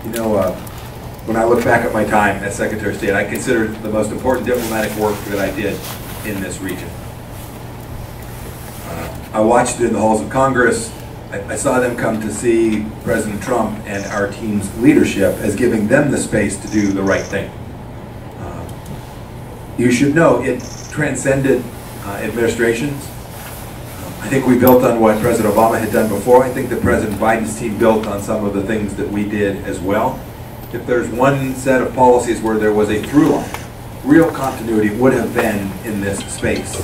You know, when I look back at my time as Secretary of State, I consider it the most important diplomatic work that I did in this region. I watched it in the halls of Congress. I saw them come to see President Trump and our team's leadership as giving them the space to do the right thing. You should know it transcended administrations. I think we built on what President Obama had done before. I think that President Biden's team built on some of the things that we did as well. If there's one set of policies where there was a through line, real continuity would have been in this space.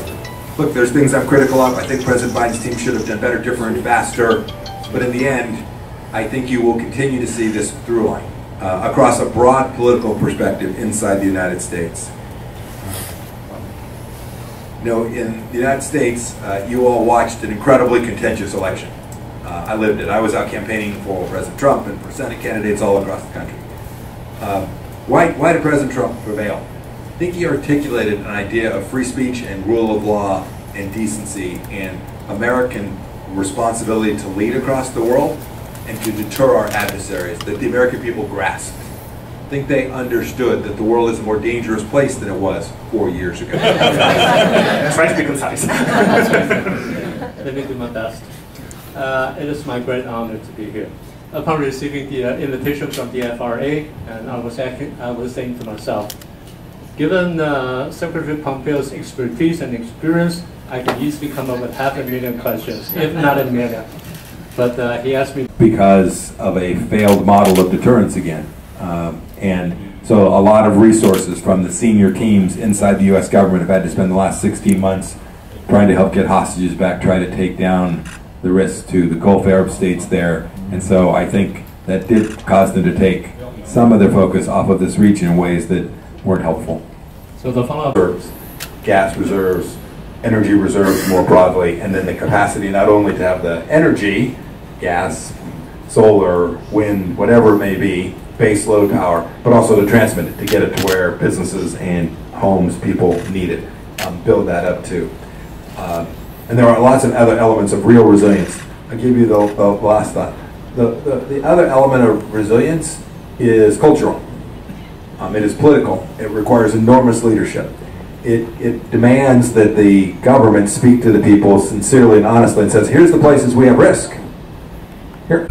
Look, there's things I'm critical of. I think President Biden's team should have done better, different, faster. But in the end, I think you will continue to see this through line across a broad political perspective inside the United States. You know, in the United States, you all watched an incredibly contentious election. I lived it. I was out campaigning for President Trump and for Senate candidates all across the country. Why did President Trump prevail? I think he articulated an idea of free speech and rule of law and decency and American responsibility to lead across the world and to deter our adversaries that the American people grasped. I think they understood that the world is a more dangerous place than it was 4 years ago. Try to be concise. Let me do my best. It is my great honor to be here. Upon receiving the invitation from the FRA, and I was saying to myself, given Secretary Pompeo's expertise and experience, I can easily come up with 500,000 questions, if not a million. But he asked me because of a failed model of deterrence again. And so a lot of resources from the senior teams inside the U.S. government have had to spend the last 16 months trying to help get hostages back, try to take down the risks to the Gulf Arab states there. And so I think that did cause them to take some of their focus off of this region in ways that weren't helpful. So the follow-up: gas reserves, energy reserves more broadly, and then the capacity not only to have the energy, gas, solar, wind, whatever it may be, base load power, but also to transmit it, to get it to where businesses and homes, people need it. Build that up too. And there are lots of other elements of real resilience. I'll give you the last thought. The other element of resilience is cultural. It is political. It requires enormous leadership. It demands that the government speak to the people sincerely and honestly and says, here's the places we have risk. Here.